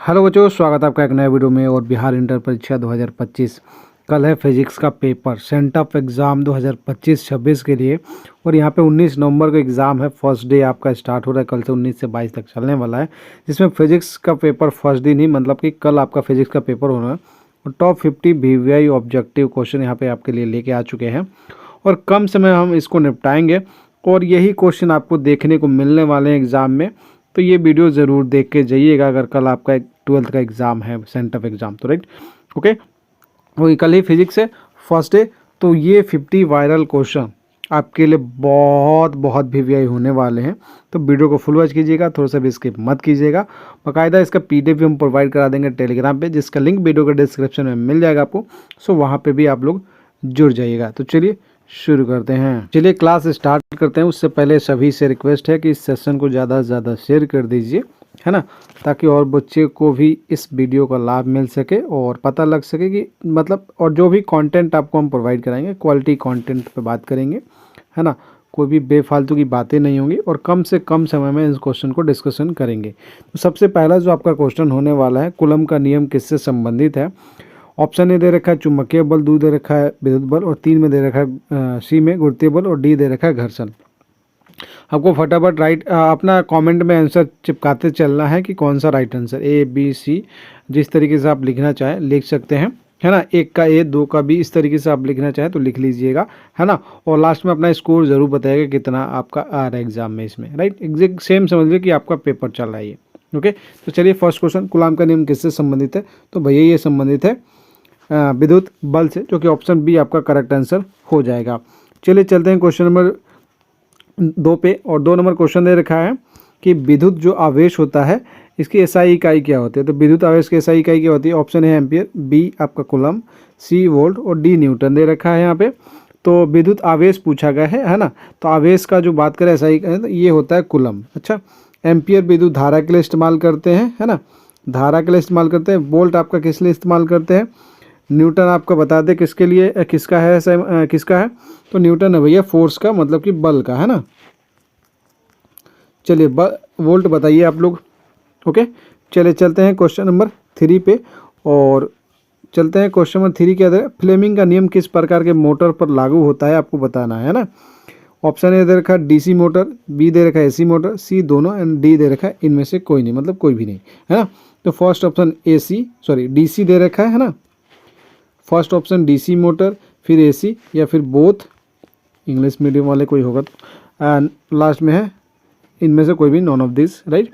Hello बच्चों, स्वागत है आपका एक नए वीडियो में। और बिहार इंटर परीक्षा 2025 कल है फिजिक्स का पेपर, सेंट ऑफ एग्ज़ाम 2025-26 के लिए। और यहाँ पे 19 नवंबर को एग्ज़ाम है। फर्स्ट डे आपका स्टार्ट हो रहा है, कल से 19 से 22 तक चलने वाला है, जिसमें फिजिक्स का पेपर फर्स्ट दिन ही मतलब कि कल आपका फिजिक्स का पेपर होना है। और टॉप 50 VVI ऑब्जेक्टिव क्वेश्चन यहाँ पे आपके लिए लेके आ चुके हैं और कम समय हम इसको निपटाएंगे। और यही क्वेश्चन आपको देखने को मिलने वाले हैं एग्ज़ाम में, तो ये वीडियो ज़रूर देख के जाइएगा अगर कल आपका 12th का एग्ज़ाम है, सेंट ऑफ एग्ज़ाम। तो राइट, ओके, वही कल ही फिजिक्स है फर्स्ट डे। तो ये 50 वायरल क्वेश्चन आपके लिए बहुत बहुत VVI होने वाले हैं। तो वीडियो को फुल वॉच कीजिएगा, थोड़ा सा भी स्किप मत कीजिएगा। बाकायदा इसका PDF भी हम प्रोवाइड करा देंगे टेलीग्राम पे, जिसका लिंक वीडियो के डिस्क्रिप्शन में मिल जाएगा आपको। सो वहाँ पे भी आप लोग जुड़ जाइएगा। तो चलिए शुरू करते हैं। चलिए क्लास स्टार्ट करते हैं। उससे पहले सभी से रिक्वेस्ट है कि इस सेशन को ज़्यादा से ज़्यादा शेयर कर दीजिए, है ना, ताकि और बच्चे को भी इस वीडियो का लाभ मिल सके और पता लग सके कि मतलब, और जो भी कंटेंट आपको हम प्रोवाइड कराएंगे क्वालिटी कंटेंट पे बात करेंगे, है ना, कोई भी बेफालतू की बातें नहीं होंगी और कम से कम समय में इस क्वेश्चन को डिस्कशन करेंगे। तो सबसे पहला जो आपका क्वेश्चन होने वाला है, कूलम का नियम किससे संबंधित है। ऑप्शन ए दे रखा है चुंबकीय बल, 2 दे रखा है विद्युत बल, और 3 में दे रखा है सी में गुरुत्वीय बल, और डी दे रखा है घर्षण। आपको फटाफट अपना कमेंट में आंसर चिपकाते चलना है कि कौन सा right answer, A B C, जिस तरीके से आप लिखना चाहें लिख सकते हैं, है ना। 1 का A, 2 का B, इस तरीके से आप लिखना चाहें तो लिख लीजिएगा, है ना। और लास्ट में अपना स्कोर ज़रूर बताइएगा कितना आपका आ रहा है एग्जाम में इसमें, राइट। एग्जैक्ट सेम समझ लीजिए कि आपका पेपर चल रहा है ये, ओके। तो चलिए फर्स्ट क्वेश्चन, कूलम का नियम किससे संबंधित है। तो भैया ये संबंधित है विद्युत बल से, जो कि ऑप्शन बी आपका करेक्ट आंसर हो जाएगा। चलिए चलते हैं क्वेश्चन नंबर 2 पे। और 2 नंबर क्वेश्चन दे रखा है कि विद्युत जो आवेश होता है इसकी SI इकाई क्या होती है। तो विद्युत आवेश की SI इकाई क्या होती है। ऑप्शन है एम्पियर, बी आपका कूलम, सी वोल्ट, और डी न्यूटन दे रखा है यहाँ पे। तो विद्युत आवेश पूछा गया है ना। तो आवेश का जो बात करें SI तो ये होता है कूलम। अच्छा, एम्पियर विद्युत धारा के लिए इस्तेमाल करते हैं, है ना, धारा के लिए इस्तेमाल करते हैं। वोल्ट आपका किस लिए इस्तेमाल करते हैं। न्यूटन आपका बता दें किसके लिए, किसका है, किसका है। तो न्यूटन है भैया फोर्स का, मतलब कि बल का, है ना। चलिए वोल्ट बताइए आप लोग, ओके। चलिए चलते हैं क्वेश्चन नंबर 3 पे। और चलते हैं क्वेश्चन नंबर 3 क्या है, फ्लेमिंग का नियम किस प्रकार के मोटर पर लागू होता है आपको बताना है ना। ऑप्शन ए दे रखा है DC मोटर, बी दे रखा है AC मोटर, सी दोनों, एंड डी दे रखा है इनमें से कोई नहीं, मतलब कोई भी नहीं, है ना। तो फर्स्ट ऑप्शन DC दे रखा है ना। फर्स्ट ऑप्शन DC मोटर, फिर AC, या फिर बोथ, इंग्लिश मीडियम वाले कोई होगा तो। एंड लास्ट में है इनमें से कोई भी, नॉन ऑफ दिस, राइट।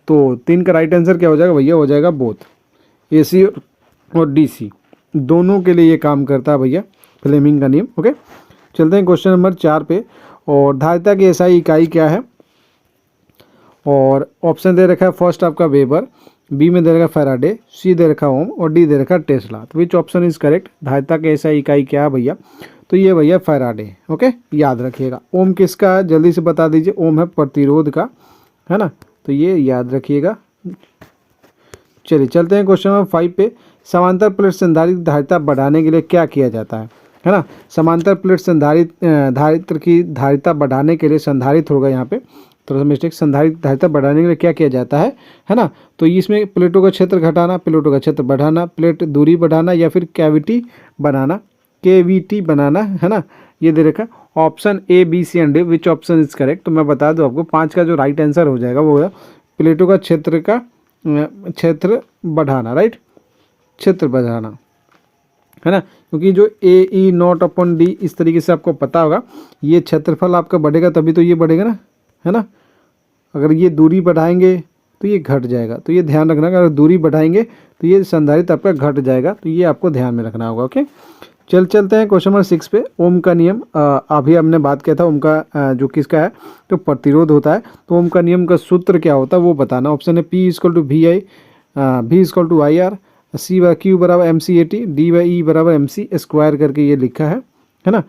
तो 3 का राइट आंसर क्या हो जाएगा भैया, हो जाएगा बोथ, AC और DC दोनों के लिए ये काम करता है भैया फ्लेमिंग का नियम, ओके। चलते हैं क्वेश्चन नंबर 4 पे। और धारिता की SI इकाई क्या है। और ऑप्शन दे रखा है फर्स्ट आपका वेबर, बी में दे रखा फैराडे, सी दे रखा ओम, और डी दे रखा टेस्ला। तो विच ऑप्शन इज करेक्ट। धारिता के SI इकाई क्या है भैया। तो ये भैया फैराडे, ओके, याद रखिएगा। ओम किसका है जल्दी से बता दीजिए। ओम है प्रतिरोध का, है ना, तो ये याद रखिएगा। चलिए चलते हैं क्वेश्चन नंबर 5 पे। समांतर प्लेट संधारित्र धारिता बढ़ाने के लिए क्या किया जाता है ना। समांतर प्लेट धारित्र की धारिता बढ़ाने के लिए, संधारित्र होगा यहाँ पे थोड़ा सा मिस्टेक, संधारित्र धारिता बढ़ाने के लिए क्या किया जाता है ना। तो इसमें प्लेटों का क्षेत्र घटाना, प्लेटों का क्षेत्र बढ़ाना, प्लेट दूरी बढ़ाना, या फिर कैविटी बनाना, बनाना, है ना, ये दे रखा option A B C and D। Which option is correct. तो मैं बता दूं आपको 5 का जो राइट आंसर हो जाएगा वो है प्लेटों का क्षेत्र बढ़ाना, राइट, क्षेत्र बढ़ाना, है ना। क्योंकि जो AE0/D इस तरीके से आपको पता होगा, ये क्षेत्रफल आपका बढ़ेगा तभी तो ये बढ़ेगा ना, है ना। अगर ये दूरी बढ़ाएंगे तो ये घट जाएगा, तो ये ध्यान रखना। अगर दूरी बढ़ाएंगे तो ये संधारित्र आपका घट जाएगा, तो ये आपको ध्यान में रखना होगा, ओके। चलते हैं क्वेश्चन नंबर 6 पे। ओम का नियम, अभी हमने बात किया था ओम का जो किसका है, तो प्रतिरोध होता है। तो ओम का नियम का सूत्र क्या होता है वो बताना। ऑप्शन है P = VI, V = IR, C/Q = MC/AT, D/E = MC² करके ये लिखा है ना।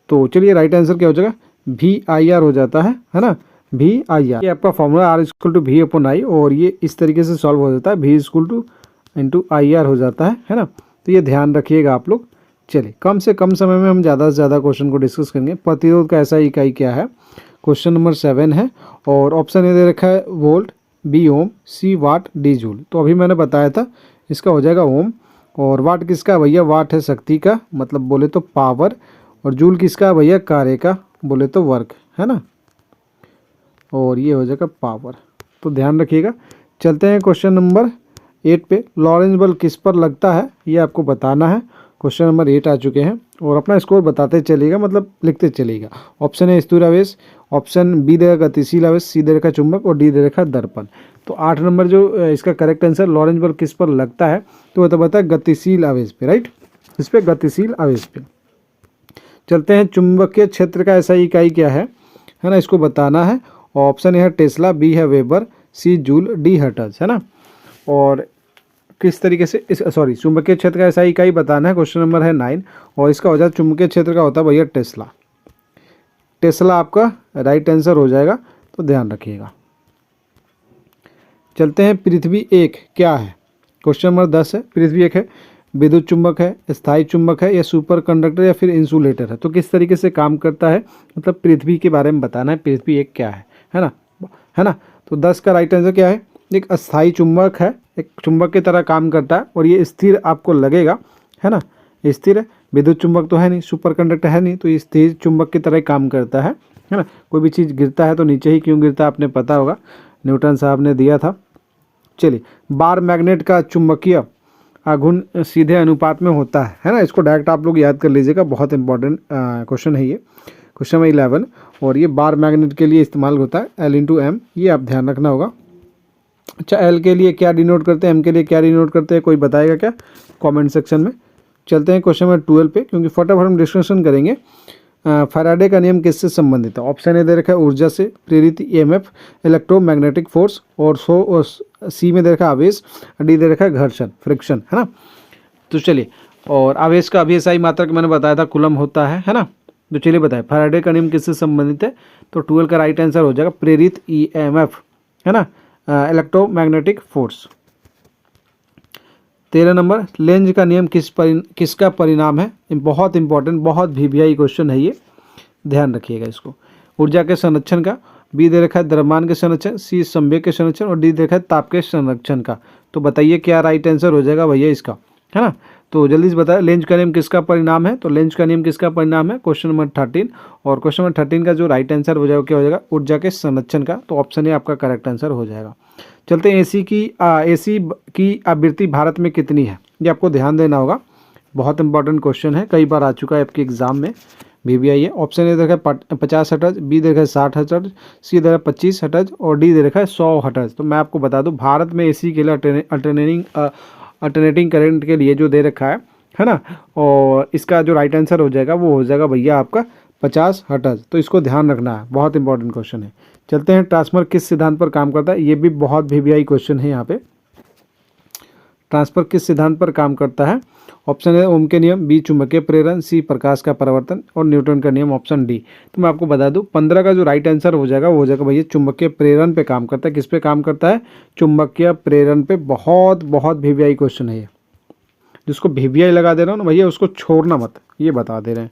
तो चलिए राइट आंसर क्या हो जाएगा, VIR हो जाता है ना, VIR। ये आपका फॉर्मूला R = V/I, और ये इस तरीके से सॉल्व हो जाता है, V = IR हो जाता है ना। तो ये ध्यान रखिएगा आप लोग। चलिए कम से कम समय में हम ज़्यादा से ज़्यादा क्वेश्चन को डिस्कस करेंगे। प्रतिरोध का SI इकाई क्या है, क्वेश्चन नंबर 7 है। और ऑप्शन ए दे रखा है वोल्ट, बी ओम, सी वाट, डी जूल। तो अभी मैंने बताया था इसका हो जाएगा ओम। और वाट किसका है भैया, वाट है शक्ति का, मतलब बोले तो पावर। और जूल किसका है भैया, कार्य का, बोले तो वर्क, है ना। और ये हो जाएगा पावर। तो ध्यान रखिएगा। चलते हैं क्वेश्चन नंबर 8 पे। लॉरेंस बल किस पर लगता है, ये आपको बताना है। क्वेश्चन नंबर 8 आ चुके हैं और अपना स्कोर बताते चलिएगा, मतलब लिखते चलिएगा। ऑप्शन ए स्थिर आवेश, ऑप्शन बी दे रखा गतिशील आवेश, सी दे रखा चुंबक और डी दे रखा दर्पण। तो 8 नंबर जो इसका करेक्ट आंसर लॉरेंस बल किस पर लगता है, तो वो तो बता गतिशील आवेश पे, राइट। इस पे गतिशील आवेश पे। चलते हैं चुंबकीय क्षेत्र का ऐसा इकाई क्या है ना, इसको बताना है। ऑप्शन ए है टेस्ला, बी है वेबर, सी जूल, डी हर्ट्ज, है ना। और किस तरीके से चुंबकीय क्षेत्र का ऐसा इकाई बताना है। क्वेश्चन नंबर है 9 और इसका हो जाए चुंबकीय क्षेत्र का होता है भैया टेस्ला। टेस्ला आपका राइट आंसर हो जाएगा, तो ध्यान रखिएगा। चलते हैं पृथ्वी एक क्या है। क्वेश्चन नंबर 10 है। पृथ्वी एक है विद्युत चुंबक है, स्थायी चुंबक है, या सुपर कंडक्टर या फिर इंसुलेटर है। तो किस तरीके से काम करता है, मतलब पृथ्वी के बारे में बताना है। पृथ्वी एक क्या है ना। तो 10 का राइट आंसर क्या है, एक अस्थायी चुंबक है, एक चुंबक की तरह काम करता है और ये स्थिर आपको लगेगा, है ना। स्थिर है, विद्युत चुंबक तो है नहीं, सुपर कंडक्टर है नहीं, तो ये स्थिर चुंबक की तरह काम करता है ना। कोई भी चीज़ गिरता है तो नीचे ही क्यों गिरता है आपने पता होगा, न्यूटन साहब ने दिया था। चलिए, बार मैग्नेट का चुंबकीय आघूर्ण सीधे अनुपात में होता है ना। इसको डायरेक्ट आप लोग याद कर लीजिएगा, बहुत इंपॉर्टेंट क्वेश्चन है ये, क्वेश्चन नंबर 11। और ये बार मैग्नेट के लिए इस्तेमाल होता है, L/M, ये आप ध्यान रखना होगा। अच्छा, एल के लिए क्या डिनोट करते हैं, एम के लिए क्या डिनोट करते हैं, कोई बताएगा क्या कमेंट सेक्शन में। चलते हैं क्वेश्चन नंबर 12 पे, क्योंकि फटाफट हम डिस्कशन करेंगे। फैराडे का नियम किससे संबंधित है। ऑप्शन ए दे रखा है ऊर्जा से प्रेरित EMF, इलेक्ट्रोमैग्नेटिक फोर्स, और सी में दे रखा है आवेश, डी दे रखा है घर्षण, फ्रिक्शन, है ना। तो चलिए, और आवेश का अभिसाई मात्रक मैंने बताया था कूलम होता है ना। तो चलिए बताए फैराडे का नियम किससे संबंधित है। तो 12 का राइट आंसर हो जाएगा प्रेरित EMF, है ना, इलेक्ट्रोमैग्नेटिक फोर्स। 13 नंबर, लेंज का नियम किसका परिणाम है। बहुत इंपॉर्टेंट, बहुत VVI क्वेश्चन है ये, ध्यान रखिएगा इसको। ऊर्जा के संरक्षण का, बी दे रखा है द्रव्यमान के संरक्षण, सी संवेग के संरक्षण और डी दे रखा है ताप के संरक्षण का। तो बताइए क्या राइट आंसर हो जाएगा भैया इसका, है ना। तो जल्दी से बताया लेंज का नियम किसका परिणाम है। तो लेंज का नियम किसका परिणाम है, क्वेश्चन नंबर 13। और क्वेश्चन नंबर 13 का जो राइट आंसर हो जाएगा क्या हो जाएगा, ऊर्जा के संरक्षण का। तो ऑप्शन ए आपका करेक्ट आंसर हो जाएगा। चलते हैं AC की आवृत्ति भारत में कितनी है, ये आपको ध्यान देना होगा। बहुत इंपॉर्टेंट क्वेश्चन है, कई बार आ चुका है आपके एग्जाम में, VVI है। ऑप्शन ए दे रखा है 50 हर्ट्ज, बी दे रखा है 60 हर्ट्ज, सी दे रखा है 25 हर्ट्ज और डी दे रखा है 100 हर्ट्ज। तो मैं आपको बता दूं भारत में AC के लिए अल्टरनेटिंग करंट के लिए जो दे रखा है ना, और इसका जो राइट आंसर हो जाएगा वो हो जाएगा भैया आपका 50 हर्ट्ज। तो इसको ध्यान रखना है, बहुत इंपॉर्टेंट क्वेश्चन है। चलते हैं ट्रांसफर किस सिद्धांत पर काम करता है, ये भी बहुत VVI क्वेश्चन है यहाँ पे। ट्रांसफर किस सिद्धांत पर काम करता है। ऑप्शन है ओम के नियम, बी चुंबकीय प्रेरण, सी प्रकाश का परिवर्तन और न्यूटन का नियम, ऑप्शन डी। तो मैं आपको बता दूं 15 का जो राइट आंसर हो जाएगा वो हो जाएगा भैया चुंबकीय प्रेरण पे काम करता है। किस पे काम करता है, चुंबकीय प्रेरण पे। बहुत VVI क्वेश्चन है ये, जिसको VVI लगा दे रहा हूँ ना भैया उसको छोड़ना मत, ये बता दे रहे हैं।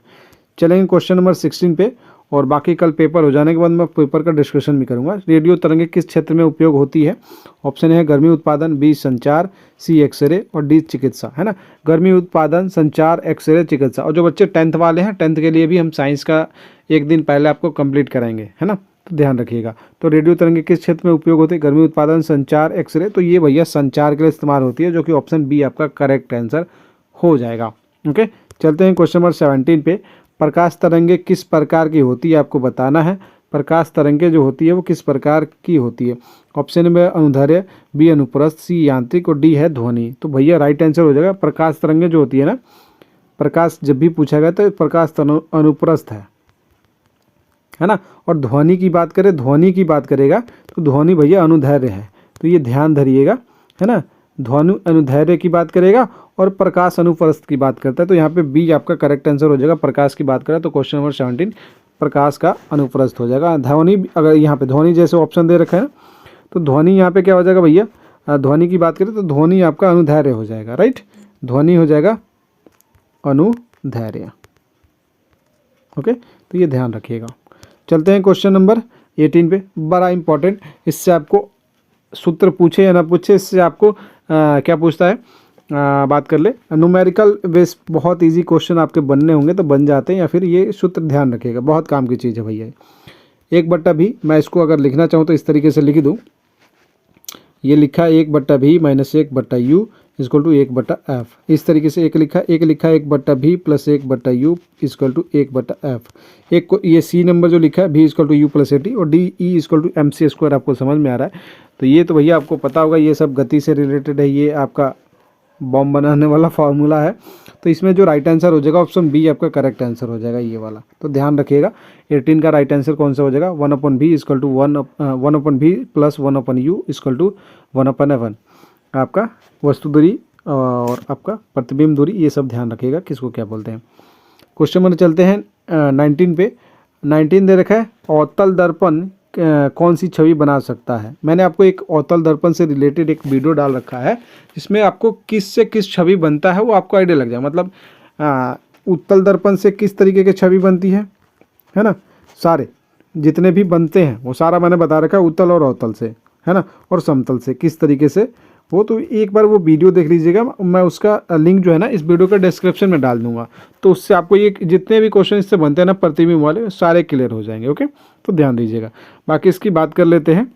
चलेंगे क्वेश्चन नंबर 16 पे, और बाकी कल पेपर हो जाने के बाद मैं पेपर का डिस्कशन भी करूंगा। रेडियो तरंगे किस क्षेत्र में उपयोग होती है। ऑप्शन है गर्मी उत्पादन, बी संचार, सी एक्सरे और डी चिकित्सा, है ना। गर्मी उत्पादन, संचार, एक्सरे, चिकित्सा। और जो बच्चे 10th वाले हैं, 10th के लिए भी हम साइंस का एक दिन पहले आपको कंप्लीट कराएंगे, है ना, तो ध्यान रखिएगा। तो रेडियो तरंगे किस क्षेत्र में उपयोग होती है, गर्मी उत्पादन, संचार, एक्सरे। तो ये भैया संचार के लिए इस्तेमाल होती है, जो कि ऑप्शन बी आपका करेक्ट आंसर हो जाएगा। ओके, चलते हैं क्वेश्चन नंबर 17 पे। प्रकाश तरंगे किस प्रकार की होती है, आपको बताना है। प्रकाश तरंगे जो होती है वो किस प्रकार की होती है। ऑप्शन में अनुदैर्ध्य, बी अनुप्रस्थ, सी यांत्रिक और डी है ध्वनि। तो भैया राइट आंसर हो जाएगा प्रकाश तरंगे जो होती है ना, प्रकाश जब भी पूछा गया तो प्रकाश अनुप्रस्थ है ना। और ध्वनि की बात करें, ध्वनि की बात करेगा तो ध्वनि भैया अनुदैर्ध्य है। तो ये ध्यान धरिएगा, है ना। ध्वनि अनुदैर्ध्य की बात करेगा और प्रकाश अनुप्रस्थ की बात करता है। तो यहाँ पे बी आपका करेक्ट आंसर हो जाएगा। प्रकाश की बात करें तो क्वेश्चन नंबर 17 प्रकाश का अनुप्रस्थ हो जाएगा। ध्वनि, अगर यहाँ पे ध्वनि जैसे ऑप्शन दे रखा है तो ध्वनि यहाँ पे क्या हो जाएगा भैया, ध्वनि की बात करें तो ध्वनि आपका अनुदैर्ध्य हो जाएगा, राइट। ध्वनि हो जाएगा अनुदैर्ध्य। ओके, तो ये ध्यान रखिएगा। चलते हैं क्वेश्चन नंबर 18 पे, बड़ा इंपॉर्टेंट, इससे आपको सूत्र पूछे या ना पूछे, इससे आपको क्या पूछता है, बात कर ले। न्यूमेरिकल बेस बहुत इजी क्वेश्चन आपके बनने होंगे तो बन जाते हैं, या फिर ये सूत्र ध्यान रखिएगा, बहुत काम की चीज़ है भैया। 1/v मैं इसको अगर लिखना चाहूँ तो इस तरीके से लिख दूँ, ये लिखा 1/v minus 1/u equal to 1/f। इस तरीके से एक लिखा 1/v plus 1/u equal to 1/f। एक को ये सी नंबर जो लिखा है v equal to U plus A T, और the E equal to M C square आपको समझ में आ रहा है। तो ये तो भैया आपको पता होगा, ये सब गति से रिलेटेड है, ये आपका बॉम्ब बनाने वाला फार्मूला है। तो इसमें जो राइट आंसर हो जाएगा ऑप्शन बी आपका करेक्ट आंसर हो जाएगा ये वाला, तो ध्यान रखिएगा। 18 का राइट आंसर कौन सा हो जाएगा, 1/v equal to 1/v plus 1/u equal to 1/f। आपका वस्तु दूरी और आपका प्रतिबिंब दूरी, ये सब ध्यान रखिएगा किसको क्या बोलते हैं। क्वेश्चन नंबर चलते हैं 19 पे। 19 दे रखा है, अवतल दर्पण कौन सी छवि बना सकता है। मैंने आपको एक अवतल दर्पण से रिलेटेड एक वीडियो डाल रखा है, जिसमें आपको किस से किस छवि बनता है वो आपको आइडिया लग जाए। मतलब उत्तल दर्पण से किस तरीके की छवि बनती है ना, सारे जितने भी बनते हैं वो सारा मैंने बता रखा है, उत्तल और अवतल से, है ना, और समतल से किस तरीके से वो। तो एक बार वो वीडियो देख लीजिएगा, मैं उसका लिंक जो है ना इस वीडियो का डिस्क्रिप्शन में डाल दूंगा, तो उससे आपको ये जितने भी क्वेश्चन इससे बनते हैं ना प्रतिबिंब वाले, सारे क्लियर हो जाएंगे। ओके, तो ध्यान दीजिएगा। बाकी इसकी बात कर लेते हैं,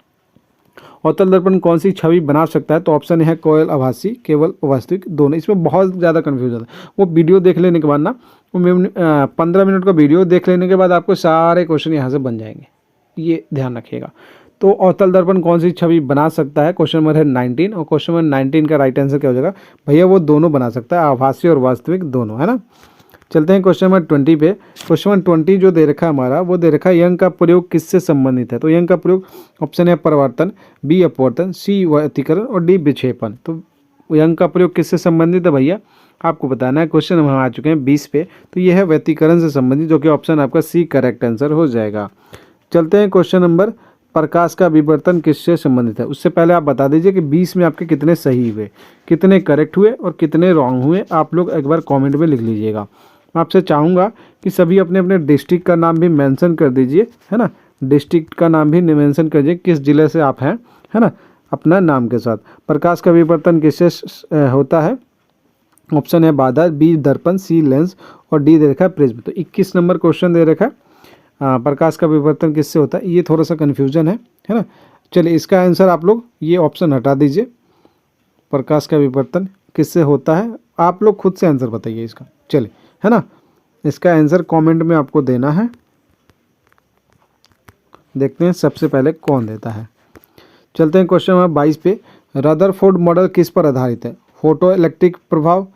अवतल दर्पण कौन सी छवि बना सकता है। तो ऑप्शन है कोयल, आभासी, केवल, वास्तविक, दोनों। इसमें बहुत ज़्यादा कन्फ्यूज होता है, वो वीडियो देख लेने के बाद ना, वो 15 मिनट का वीडियो देख लेने के बाद आपको सारे क्वेश्चन यहाँ से बन जाएंगे, ये ध्यान रखिएगा। तो अवतल दर्पण कौन सी छवि बना सकता है, क्वेश्चन नंबर है 19, और क्वेश्चन नंबर 19 का राइट आंसर क्या हो जाएगा भैया, वो दोनों बना सकता है, आभासी और वास्तविक दोनों, है ना। चलते हैं क्वेश्चन नंबर 20 पे। क्वेश्चन नंबर 20 जो दे रखा है हमारा, वो दे रखा है यंग का प्रयोग किससे संबंधित है। तो यंग का प्रयोग ऑप्शन है परावर्तन, बी अपवर्तन, सी व्यतिकरण और डी विक्षेपण। तो यंग का प्रयोग किससे संबंधित है भैया, आपको बताना है। क्वेश्चन हम आ चुके हैं 20 पे, तो ये है व्यतिकरण से संबंधित, जो कि ऑप्शन आपका सी करेक्ट आंसर हो जाएगा। चलते हैं क्वेश्चन नंबर, प्रकाश का विवर्तन किससे संबंधित है। उससे पहले आप बता दीजिए कि 20 में आपके कितने सही हुए, कितने करेक्ट हुए और कितने रॉन्ग हुए, आप लोग एक बार कमेंट में लिख लीजिएगा। मैं आपसे चाहूँगा कि सभी अपने अपने डिस्ट्रिक्ट का नाम भी मेंशन कर दीजिए, है ना, डिस्ट्रिक्ट का नाम भी मेंशन कर दीजिए, किस जिले से आप हैं, है ना, अपना नाम के साथ। प्रकाश का विवर्तन किससे होता है, ऑप्शन है बाधा, बी दर्पण, सी लेंस और डी दे रखा है प्रिज्म। तो 21 नंबर क्वेश्चन दे रखा है, प्रकाश का विवर्तन किससे होता है, ये थोड़ा सा कन्फ्यूजन है ना। चलिए इसका आंसर आप लोग ये ऑप्शन हटा दीजिए, प्रकाश का विवर्तन किससे होता है, आप लोग खुद से आंसर बताइए इसका, चलिए, है ना। इसका आंसर कमेंट में आपको देना है, देखते हैं सबसे पहले कौन देता है। चलते हैं क्वेश्चन नंबर 22 पे। रदरफोर्ड मॉडल किस पर आधारित है, फोटो इलेक्ट्रिक प्रभाव,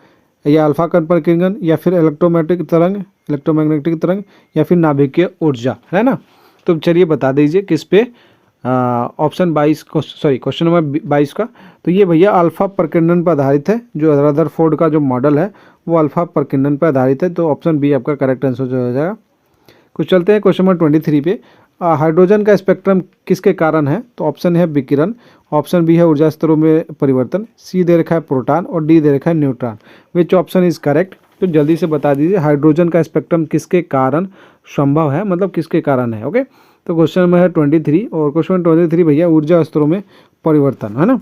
या अल्फा कण परिकिरण, या फिर इलेक्ट्रोमैग्नेटिक तरंग, या फिर नाभिकीय ऊर्जा, है ना। तो चलिए बता दीजिए किस पे, ऑप्शन 22 क्वेश्चन नंबर 22 का। तो ये भैया अल्फा प्रकीर्णन पर आधारित है, जो रदरफोर्ड का जो मॉडल है वो अल्फा प्रकीर्णन पर आधारित है, तो ऑप्शन बी आपका करेक्ट आंसर हो जाएगा। कुछ चलते हैं क्वेश्चन नंबर 23 पे। हाइड्रोजन का स्पेक्ट्रम किसके कारण है। तो ऑप्शन है विकिरण, ऑप्शन बी है ऊर्जा स्तरों में परिवर्तन, सी दे रखा है प्रोटॉन और डी दे रखा है neutron. Which option is correct. तो जल्दी से बता दीजिए हाइड्रोजन का स्पेक्ट्रम किसके कारण संभव है, मतलब किसके कारण है। ओके, तो क्वेश्चन नंबर है 23, और क्वेश्चन नंबर 23 भैया ऊर्जा स्तरों में परिवर्तन, है ना।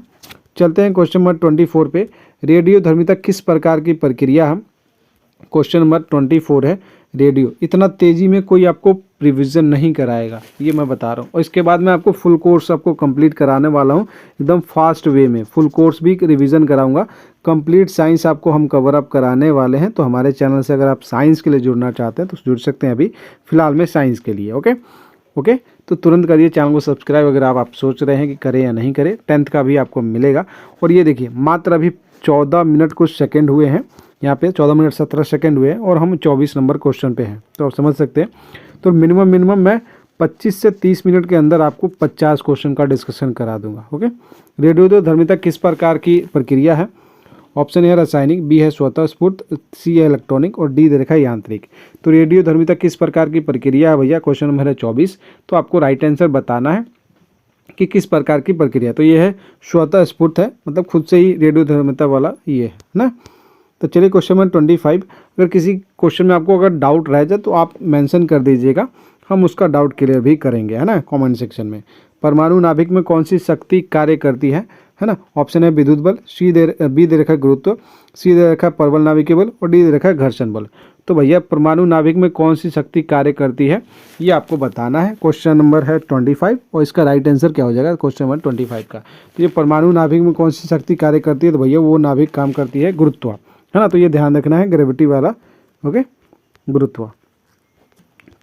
चलते हैं क्वेश्चन नंबर 24 पे। रेडियो धर्मिता किस प्रकार की प्रक्रिया है। क्वेश्चन नंबर 24 है रेडियो। इतना तेज़ी में कोई आपको रिवीजन नहीं कराएगा, ये मैं बता रहा हूँ। और इसके बाद मैं आपको फुल कोर्स आपको कंप्लीट कराने वाला हूँ, एकदम फास्ट वे में फुल कोर्स भी रिवीजन कराऊंगा। कंप्लीट साइंस आपको हम कवर अप कराने वाले हैं। तो हमारे चैनल से अगर आप साइंस के लिए जुड़ना चाहते हैं तो जुड़ सकते हैं अभी फिलहाल में साइंस के लिए। ओके, तो तुरंत करिए चैनल को सब्सक्राइब अगर आप सोच रहे हैं कि करें या नहीं करें। 10th का भी आपको मिलेगा। और ये देखिए मात्र अभी 14 मिनट कुछ सेकेंड हुए हैं, यहाँ पे 14 मिनट 17 सेकेंड हुए हैं और हम 24 नंबर क्वेश्चन पे हैं, तो आप समझ सकते हैं। तो मिनिमम मैं 25 से 30 मिनट के अंदर आपको 50 क्वेश्चन का डिस्कशन करा दूंगा। ओके, रेडियो धर्मिता किस प्रकार की प्रक्रिया है। ऑप्शन ए है रासायनिक, बी है स्वतः स्फूर्त, सी है इलेक्ट्रॉनिक और डी दे रखा है यांत्रिक। तो रेडियो धर्मिता किस प्रकार की प्रक्रिया है भैया, क्वेश्चन नंबर है 24। तो आपको राइट आंसर बताना है कि किस प्रकार की प्रक्रिया। तो ये है स्वतः स्फूर्त है, मतलब खुद से ही रेडियो धर्मिता वाला ये है ना। तो चलिए क्वेश्चन नंबर 25। अगर किसी क्वेश्चन में आपको अगर डाउट रह जाए तो आप मेंशन कर दीजिएगा, हम उसका डाउट क्लियर भी करेंगे, है ना, कमेंट सेक्शन में। परमाणु नाभिक में कौन सी शक्ति कार्य करती है ना। ऑप्शन है विद्युत बल, बी दे रखा है गुरुत्व, सी दे रखा है परबल नाभिकीय बल और डी दे रखा है घर्षण बल। तो भैया परमाणु नाभिक में कौन सी शक्ति कार्य करती है ये आपको बताना है। क्वेश्चन नंबर है 25 और इसका राइट आंसर क्या हो जाएगा क्वेश्चन नंबर 25 का। तो ये परमाणु नाभिक में कौन सी शक्ति कार्य करती है, तो भैया वो नाभिक काम करती है गुरुत्व, है ना। तो ये ध्यान रखना है, ग्रेविटी वाला, ओके, गुरुत्व।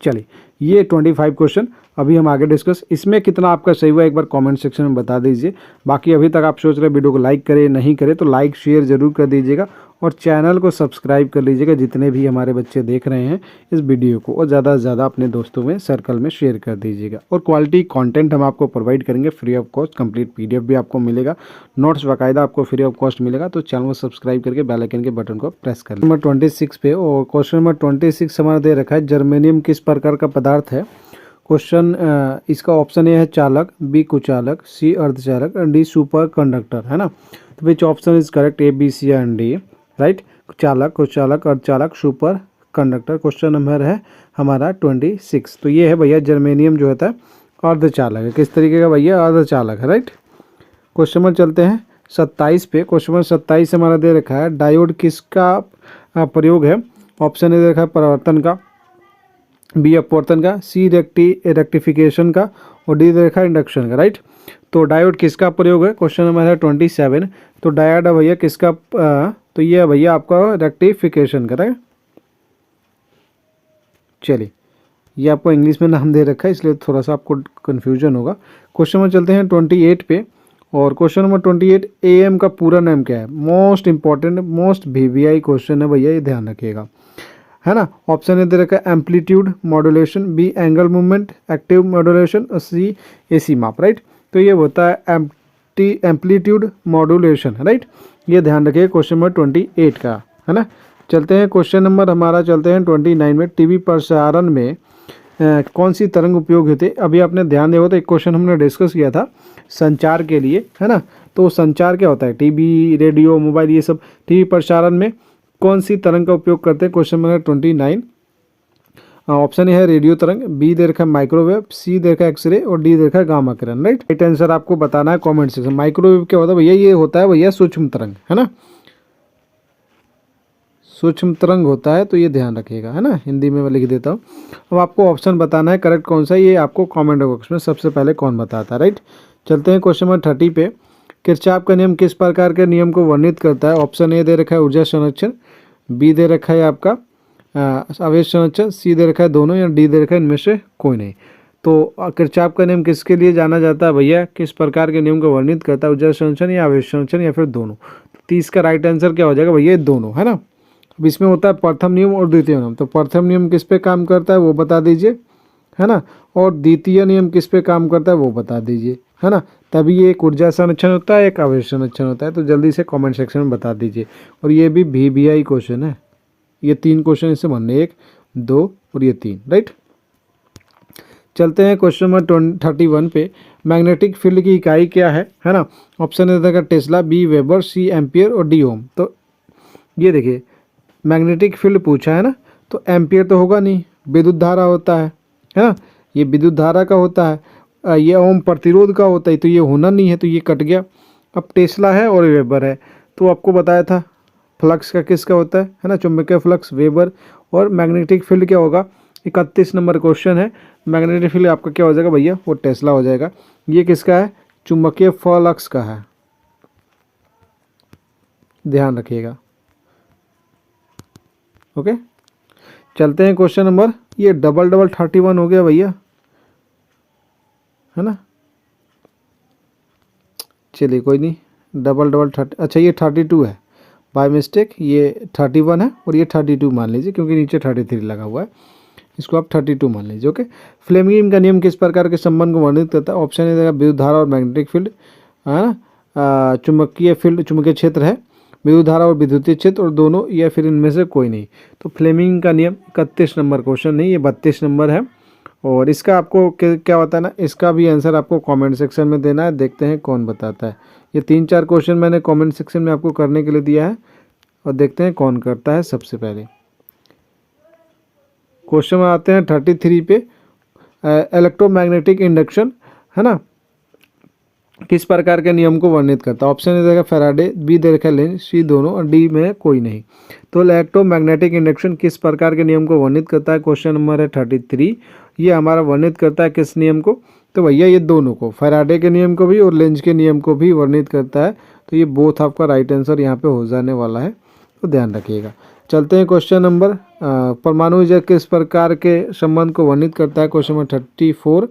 चलिए ये 25 क्वेश्चन अभी हम आगे डिस्कस, इसमें कितना आपका सही हुआ एक बार कमेंट सेक्शन में बता दीजिए। बाकी अभी तक आप सोच रहे वीडियो को लाइक करें नहीं करें तो लाइक शेयर जरूर कर दीजिएगा और चैनल को सब्सक्राइब कर लीजिएगा जितने भी हमारे बच्चे देख रहे हैं इस वीडियो को, और ज़्यादा से ज़्यादा अपने दोस्तों में सर्कल में शेयर कर दीजिएगा। और क्वालिटी कंटेंट हम आपको प्रोवाइड करेंगे free of cost, complete PDF भी आपको मिलेगा, नोट्स बाकायदा आपको फ्री ऑफ कॉस्ट मिलेगा। तो चैनल को सब्सक्राइब करके बेल आइकन के बटन को प्रेस कर नंबर 26 पे, और क्वेश्चन नंबर 26 हमारा दे रखा है जर्मेनियम किस प्रकार का पदार्थ है। क्वेश्चन इसका ऑप्शन ए है चालक, बी कुचालक, सी अर्धचालक और डी सुपर कंडक्टर, है ना। तो which option is correct, A B C and D, right. चालक, कुचालक, अर्धचालक, सुपर कंडक्टर। क्वेश्चन नंबर है हमारा 26। तो ये है भैया जर्मेनियम जो होता है अर्धचालक है। किस तरीके का भैया, अर्धचालक है, राइट। क्वेश्चन नंबर चलते हैं 27 पे। क्वेश्चन नंबर 27 हमारा दे रखा है डायोड किसका प्रयोग है। ऑप्शन ए दे रखा है परिवर्तन का, बी अपवर्तन का, सी रेक्टिफिकेशन का और डी दे रखा है इंडक्शन का, राइट। तो डायोड किसका प्रयोग है, क्वेश्चन नंबर है 27। तो डायोड है भैया किसका, तो ये है भैया आपका रेक्टिफिकेशन का, राइट। चलिए ये आपको इंग्लिश में नाम दे रखा है इसलिए थोड़ा सा आपको कन्फ्यूजन होगा। क्वेश्चन नंबर चलते हैं 28 पे, और क्वेश्चन नंबर 28 AM का पूरा नाम क्या है। Most important, most VVI question है भैया, ये ध्यान रखिएगा, है ना। ऑप्शन ए दे रखा है amplitude modulation, B angle movement, active modulation और सी AC माप, राइट। तो ये होता है एम्पलीट्यूड मॉड्यूलेशन, राइट। ये ध्यान रखिए क्वेश्चन नंबर 28 का, है ना। चलते हैं क्वेश्चन नंबर हमारा चलते हैं 29 में। टीवी प्रसारण में कौन सी तरंग उपयोग होती है। अभी आपने ध्यान दिया होगा तो एक क्वेश्चन हमने डिस्कस किया था संचार के लिए, है ना। तो संचार क्या होता है, टीवी, रेडियो, मोबाइल, ये सब टीवी प्रसारण में कौन सी तरंग का उपयोग करते हैं। क्वेश्चन नंबर 29 ऑप्शन है रेडियो तरंग, बी दे रखा है माइक्रोवेव, सी दे रखा है एक्सरे और डी दे रखा है गामा किरण, राइट। राइट आंसर आपको बताना है कमेंट सेक्शन। माइक्रोवेव क्या होता है भैया, ये होता है भैया सूक्ष्म तरंग, है ना, सूक्ष्म तरंग होता है, तो ये ध्यान रखिएगा, है ना। हिंदी में मैं लिख देता हूँ। अब आपको ऑप्शन बताना है करेक्ट कौन सा, ये आपको कमेंट बॉक्स में सबसे पहले कौन बताता है, राइट। चलते हैं क्वेश्चन नंबर 30 पे। किरचॉफ का नियम किस प्रकार के नियम को वर्णित करता है। ऑप्शन ए दे रखा है ऊर्जा संरक्षण, बी दे रखा है आपका आवेश संरक्षण, सी दे रखा है दोनों या डी दे रखा है इनमें से कोई नहीं। तो किरचॉफ का नियम किसके लिए जाना जाता है भैया, किस प्रकार के नियम को वर्णित करता है, ऊर्जा संरक्षण या आवेश संरक्षण या फिर दोनों। 30 का राइट आंसर क्या हो जाएगा भैया, दोनों, है ना। अब इसमें होता है प्रथम नियम और द्वितीय नियम। तो प्रथम नियम किस पे काम करता है वो बता दीजिए, है ना, और द्वितीय नियम किस पे काम करता है वो बता दीजिए, है ना। तभी ये एक ऊर्जा संरक्षण होता है, एक आवेश संरक्षण होता है। तो जल्दी से कमेंट सेक्शन में बता दीजिए। और ये भी VVI क्वेश्चन है, ये 3 क्वेश्चन इससे बनने, 1, 2 और ये 3, राइट। चलते हैं क्वेश्चन नंबर 31 पे। मैग्नेटिक फील्ड की इकाई क्या है ना। ऑप्शन ए देगा टेस्ला, बी वेबर, सी एम्पियर और डी ओम। तो ये देखिए मैग्नेटिक फील्ड पूछा है ना, तो एम्पियर तो होगा नहीं, विद्युत धारा होता है ना, ये विद्युत धारा का होता है, ये ओम प्रतिरोध का होता है, तो ये होना नहीं है, तो ये कट गया। अब टेस्ला है और वेबर है, तो आपको बताया था फ्लक्स का किसका होता है ना, चुंबकीय फ्लक्स वेबर। और मैग्नेटिक फील्ड क्या होगा, 31 नंबर क्वेश्चन है। मैग्नेटिक फील्ड आपका क्या हो जाएगा भैया, वो टेस्ला हो जाएगा। ये किसका है, चुंबकीय फ्लक्स का है, ध्यान रखिएगा, ओके। चलते हैं क्वेश्चन नंबर, ये डबल 31 हो गया भैया, है ना। चलिए कोई नहीं, डबल 30, अच्छा ये 32 है बाय मिस्टेक, ये 31 है और ये 32 मान लीजिए क्योंकि नीचे 33 लगा हुआ है, इसको आप 32 मान लीजिए, ओके। फ्लेमिंग का नियम किस प्रकार के संबंध को वर्णित करता है। ऑप्शन ए विद्युत धारा और मैग्नेटिक फील्ड, है ना, चुंबकीय फील्ड, चुंबकीय क्षेत्र है, विद्युत धारा और विद्युतीय क्षेत्र और दोनों, या फिर इनमें से कोई नहीं। तो फ्लेमिंग का नियम 31 नंबर क्वेश्चन नहीं, ये 32 नंबर है। और इसका आपको क्या होता है ना, इसका भी आंसर आपको कमेंट सेक्शन में देना है, देखते हैं कौन बताता है। ये 3-4 क्वेश्चन मैंने कमेंट सेक्शन में आपको करने के लिए दिया है और देखते हैं कौन करता है सबसे पहले। क्वेश्चन में आते हैं 33 पे, इलेक्ट्रोमैग्नेटिक इंडक्शन, है ना। किस प्रकार के नियम को वर्णित करता है? ऑप्शन ए देखा फैराडे, बी दे रखा लेंज, सी दोनों और डी में कोई नहीं। तो इलेक्ट्रोमैग्नेटिक इंडक्शन किस प्रकार के नियम को वर्णित करता है? क्वेश्चन नंबर है 33। ये हमारा वर्णित करता है किस नियम को? तो भैया ये दोनों को, फैराडे के नियम को भी और लेंज के नियम को भी वर्णित करता है। तो ये बोथ आपका राइट आंसर यहाँ पे हो जाने वाला है, तो ध्यान रखिएगा। चलते हैं क्वेश्चन नंबर, परमाणु ऊर्जा किस प्रकार के संबंध को वर्णित करता है? क्वेश्चन नंबर 34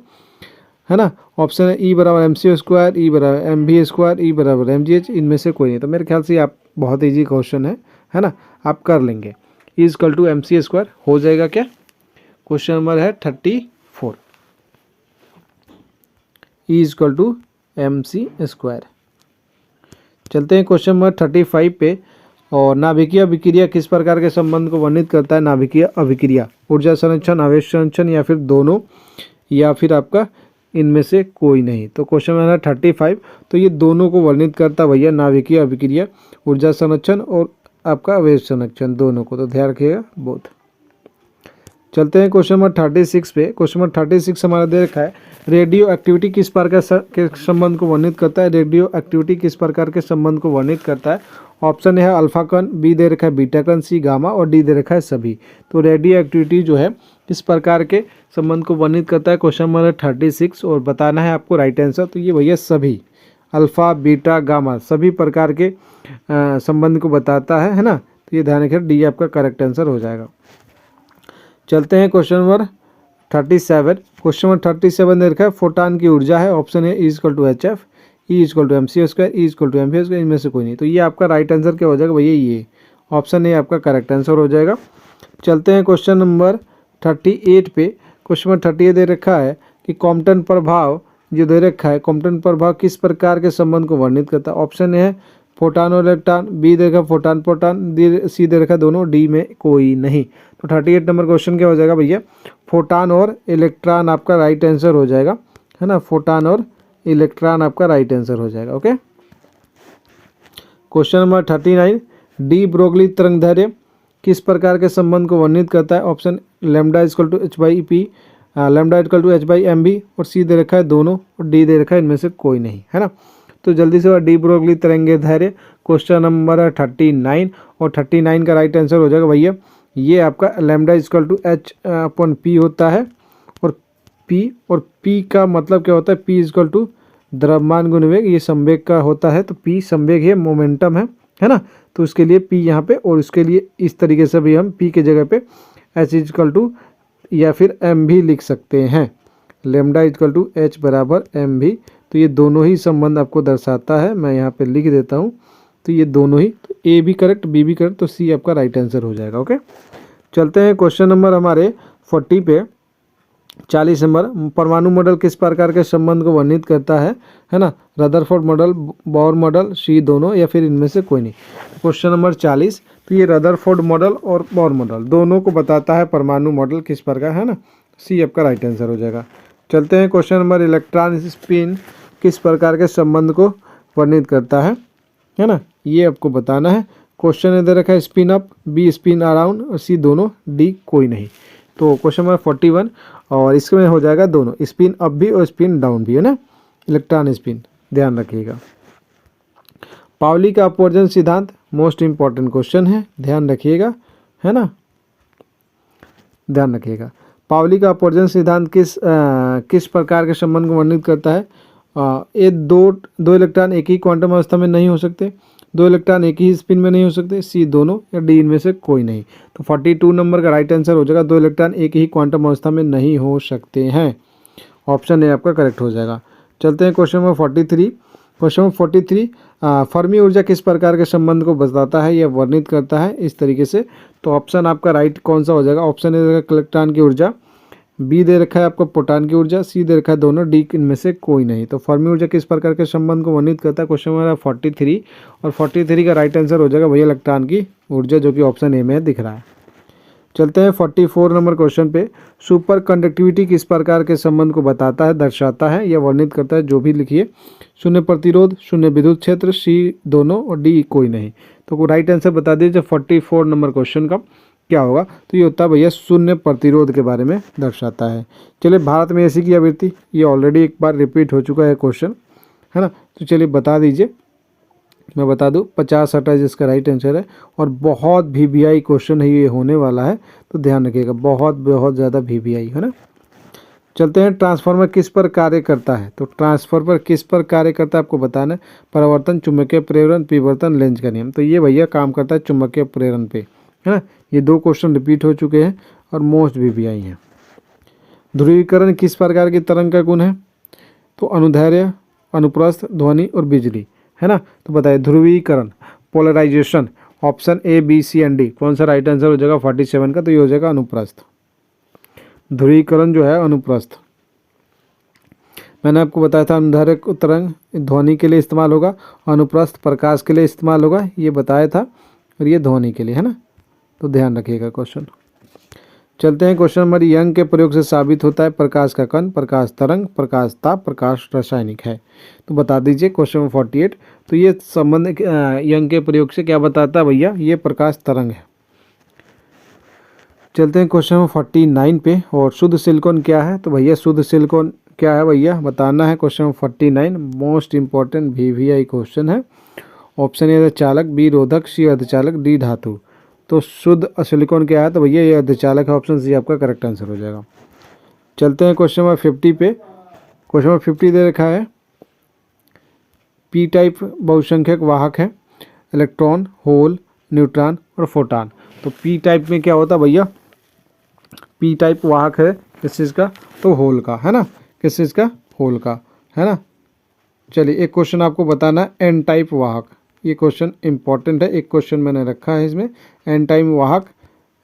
है ना। ऑप्शन है ई बराबर एम सी स्क्वायर, ई बराबर एम भी स्क्वायर, ई बराबर एम जी एच, इनमें से कोई नहीं। तो मेरे ख्याल से आप बहुत ईजी क्वेश्चन है ना, आप कर लेंगे। E equal to M C square हो जाएगा क्या? क्वेश्चन नंबर है 34, E equal to M C square. चलते हैं क्वेश्चन नंबर 35 पे। और नाभिकीय अभिक्रिया किस प्रकार के संबंध को वर्णित करता है? नाभिकीय अभिक्रिया ऊर्जा संरक्षण, आवेश संरक्षण, या फिर दोनों, या फिर आपका इनमें से कोई नहीं। तो क्वेश्चन नंबर 35, तो ये दोनों को वर्णित करता भैया, नाभिकीय अभिक्रिया, ऊर्जा संरक्षण और आपका आवेश संरक्षण, दोनों को। तो ध्यान रखिएगा बोथ। चलते हैं क्वेश्चन नंबर 36 पे। क्वेश्चन नंबर 36 हमारा दे रखा है, रेडियो एक्टिविटी किस प्रकार के संबंध को वर्णित करता है? रेडियो एक्टिविटी किस प्रकार के संबंध को वर्णित करता है? ऑप्शन है अल्फा कण, बी दे रखा है बीटा कण, सी गामा और डी दे रखा है सभी। तो रेडियो एक्टिविटी जो है किस प्रकार के संबंध को वर्णित करता है? क्वेश्चन नंबर 36 और बताना है आपको राइट आंसर। तो ये भैया सभी, अल्फा बीटा गामा सभी प्रकार के संबंध को बताता है ना। तो ये ध्यान रखिए, डी आपका करेक्ट आंसर हो जाएगा। चलते हैं क्वेश्चन नंबर 37। क्वेश्चन नंबर 37 दे रखा है, फोटान की ऊर्जा है। ऑप्शन है E equal to H F, E equal to M C square, E equal to M P square, इनमें से कोई नहीं। तो ये आपका राइट आंसर क्या हो जाएगा भैया? ये ऑप्शन ए आपका करेक्ट आंसर हो जाएगा। चलते हैं क्वेश्चन नंबर 38 पे। क्वेश्चन नंबर 38 दे रखा है कि कॉम्पटन प्रभाव जो दे रखा है, कॉम्पटन प्रभाव किस प्रकार के संबंध को वर्णित करता है? ऑप्शन है फोटान और इलेक्ट्रॉन, बी दे रखा फोटान प्रोटॉन, सी दे रखा दोनों, डी में कोई नहीं। तो 38 नंबर क्वेश्चन क्या हो जाएगा भैया? फोटान और इलेक्ट्रॉन आपका राइट आंसर हो जाएगा, है ना। फोटान और इलेक्ट्रॉन आपका राइट आंसर हो जाएगा। Okay. Question number 39, de Broglie तरंगदैर्घ्य किस प्रकार के संबंध को वर्णित करता है? Option lambda equal to H by P, lambda equal to H by M B, और सी दे रखा है दोनों, और डी दे रखा है इनमें से कोई नहीं, है ना। तो जल्दी से डी ब्रोगली तरंगदैर्घ्य क्वेश्चन नंबर 39, और 39 का राइट आंसर हो जाएगा भैया, ये आपका lambda equal to H upon P होता है, और पी का मतलब क्या होता है? पी इक्वल टू द्रव्यमान गुण वेग, ये संवेग का होता है। तो पी संवेग है, मोमेंटम है ना। तो उसके लिए पी यहाँ पे, और उसके लिए इस तरीके से भी हम पी के जगह पे एच इक्वल टू या फिर एम भी लिख सकते हैं, लेमडा इक्वल टू एच बराबर एम भी। तो ये दोनों ही संबंध आपको दर्शाता है, मैं यहाँ पे लिख देता हूँ। तो ये दोनों ही, तो ए भी करेक्ट, बी भी करेक्ट, तो सी आपका राइट आंसर हो जाएगा। ओके। चलते हैं क्वेश्चन नंबर हमारे 40 पे। 40 नंबर, परमाणु मॉडल किस प्रकार के संबंध को वर्णित करता है ना। रदरफोर्ड मॉडल, बोर मॉडल, सी दोनों, या फिर इनमें से कोई नहीं। क्वेश्चन नंबर 40, तो ये रदरफोर्ड मॉडल और बोर मॉडल दोनों को बताता है परमाणु मॉडल किस प्रकार, है ना। सी आपका राइट आंसर हो जाएगा। चलते हैं क्वेश्चन नंबर, इलेक्ट्रॉन स्पिन किस प्रकार के संबंध को वर्णित करता है ना, ये आपको बताना है। क्वेश्चन इधर रखा है spin up, B spin around, और सी दोनों, डी कोई नहीं। तो क्वेश्चन नंबर 41, और इसमें हो जाएगा दोनों, स्पिन अप भी और स्पिन डाउन भी, है ना, इलेक्ट्रॉन स्पिन, ध्यान रखिएगा। पाउली का अपवर्जन सिद्धांत मोस्ट इंपॉर्टेंट क्वेश्चन है, ध्यान रखिएगा, है ना, ध्यान रखिएगा। पाउली का अपवर्जन सिद्धांत किस प्रकार के संबंध को वर्णित करता है? ये दो इलेक्ट्रॉन एक ही क्वांटम अवस्था में नहीं हो सकते, दो इलेक्ट्रॉन एक ही स्पिन में नहीं हो सकते, सी दोनों, या डी इनमें से कोई नहीं। तो 42 नंबर का राइट आंसर हो जाएगा, दो इलेक्ट्रॉन एक ही क्वांटम अवस्था में नहीं हो सकते हैं। ऑप्शन ए आपका करेक्ट हो जाएगा। चलते हैं question number 43। Question number 43, Fermi ऊर्जा किस प्रकार के संबंध को बताता है या वर्णित करता है इस तरीके से? तो ऑप्शन आपका राइट कौन सा हो जाएगा? ऑप्शन ए इलेक्ट्रॉन की ऊर्जा, बी दे रखा है आपको प्रोटॉन की ऊर्जा, सी दे रखा है दोनों, डी इनमें से कोई नहीं। तो फर्मी ऊर्जा किस प्रकार के संबंध को वर्णित करता है? क्वेश्चन नंबर 43, और 43 का राइट आंसर हो जाएगा भैया इलेक्ट्रॉन की ऊर्जा, जो कि ऑप्शन ए में दिख रहा है। चलते हैं 44 नंबर क्वेश्चन पे। सुपर कंडक्टिविटी किस प्रकार के संबंध को बताता है, दर्शाता है या वर्णित करता है? जो भी लिखिए। शून्य प्रतिरोध, शून्य विद्युत क्षेत्र, सी दोनों, और डी कोई नहीं। तो राइट आंसर बता दीजिए 44 नंबर क्वेश्चन का क्या होगा? तो ये होता है भैया शून्य प्रतिरोध के बारे में दर्शाता है। चलिए, भारत में एसी की आवृत्ति, ये ऑलरेडी एक बार रिपीट हो चुका है क्वेश्चन, है ना। तो चलिए बता दीजिए, मैं बता दूं 50-28 इसका राइट आंसर है। और बहुत VBI क्वेश्चन है ये होने वाला है, तो ध्यान रखिएगा, बहुत बहुत ज़्यादा VBI है ना। चलते हैं, ट्रांसफार्मर किस पर कार्य करता है। तो ट्रांसफार्मर किस पर कार्य करता है आपको बताना है। परावर्तन, चुंबकीय प्रेरण, विवर्तन, लेंज का नियम। तो ये भैया काम करता है चुंबकीय प्रेरण पे, है ना। ये 2 क्वेश्चन रिपीट हो चुके हैं और मोस्ट VBI हैं। ध्रुवीकरण किस प्रकार की तरंग का गुण है। तो अनुदैर्ध्य, अनुप्रस्थ, ध्वनि और बिजली, है ना। तो बताइए ध्रुवीकरण, polarization, option A, B, C and D, कौन सा राइट आंसर हो जाएगा 47 का। तो ये हो जाएगा अनुप्रस्थ। ध्रुवीकरण जो है अनुप्रस्थ। मैंने आपको बताया था अनुदैर्ध्य तरंग ध्वनि के लिए इस्तेमाल होगा, अनुप्रस्थ प्रकाश के लिए इस्तेमाल होगा, ये बताया था, और ये ध्वनि के लिए, है ना। तो ध्यान रखिएगा क्वेश्चन। चलते हैं क्वेश्चन नंबर, यंग के प्रयोग से साबित होता है प्रकाश का कण, प्रकाश तरंग, प्रकाश ताप, प्रकाश रासायनिक है। तो बता दीजिए क्वेश्चन नंबर 48। तो ये संबंध यंग के प्रयोग से क्या बताता है भैया, ये प्रकाश तरंग है। चलते हैं क्वेश्चन नंबर 49 पे। और शुद्ध सिलिकॉन क्या है। तो भैया शुद्ध सिलिकॉन क्या है भैया बताना है। Question number 49 most important VBI question है। ऑप्शन ए चालक, बी रोधक, सी अर्धचालक, डी धातु। तो शुद्ध सिलिकॉन क्या है। तो भैया ये अर्धचालक है, ऑप्शन सी आपका करेक्ट आंसर हो जाएगा। चलते हैं क्वेश्चन नंबर 50 पे। क्वेश्चन नंबर 50 दे रखा है, P टाइप बहुसंख्यक वाहक है, इलेक्ट्रॉन, होल, न्यूट्रॉन और फोटॉन। तो P टाइप में क्या होता है भैया, P टाइप वाहक है किस चीज़ का, तो होल का, है ना। किस चीज़ का, होल का, है ना। चलिए एक क्वेश्चन आपको बताना है, N टाइप वाहक। ये क्वेश्चन इंपॉर्टेंट है, एक क्वेश्चन मैंने रखा है इसमें, N टाइप वाहक,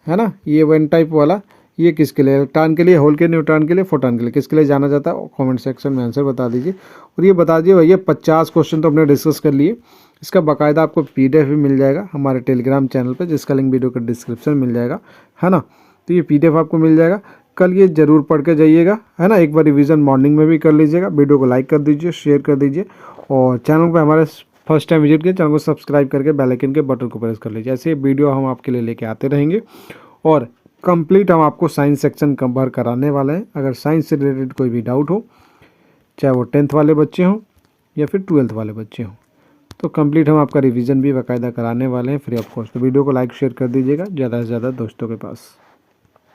है ना। ये N टाइप वाला, ये किसके लिए, इलेक्ट्रॉन के लिए, होल के, न्यूट्रॉन के लिए, फोटॉन के लिए, किसके लिए जाना जाता है, कमेंट सेक्शन में आंसर बता दीजिए। और ये बता दीजिए भैया 50 क्वेश्चन तो हमने डिस्कस कर लिए, इसका बाकायदा आपको PDF भी मिल जाएगा हमारे टेलीग्राम चैनल पर, जिसका लिंक वीडियो का डिस्क्रिप्शन मिल जाएगा, है ना। तो ये PDF आपको मिल जाएगा, कल ये ज़रूर पढ़ के जाइएगा, है ना। एक बार रिवीजन मॉर्निंग में भी कर लीजिएगा। वीडियो को लाइक कर दीजिए, शेयर कर दीजिए, और चैनल पर हमारे फर्स्ट टाइम विजिट किए चैनल को सब्सक्राइब करके बेल आइकन के बटन को प्रेस कर लीजिए। ऐसे वीडियो हम आपके लिए लेके आते रहेंगे। और कंप्लीट हम आपको साइंस सेक्शन कवर कराने वाले हैं। अगर साइंस से रिलेटेड कोई भी डाउट हो, चाहे वो 10th वाले बच्चे हों या फिर 12th वाले बच्चे हों, तो कंप्लीट हम आपका रिवीजन भी बाकायदा कराने वाले हैं फ्री ऑफ कॉस्ट। तो वीडियो को लाइक शेयर कर दीजिएगा ज़्यादा से ज़्यादा दोस्तों के पास।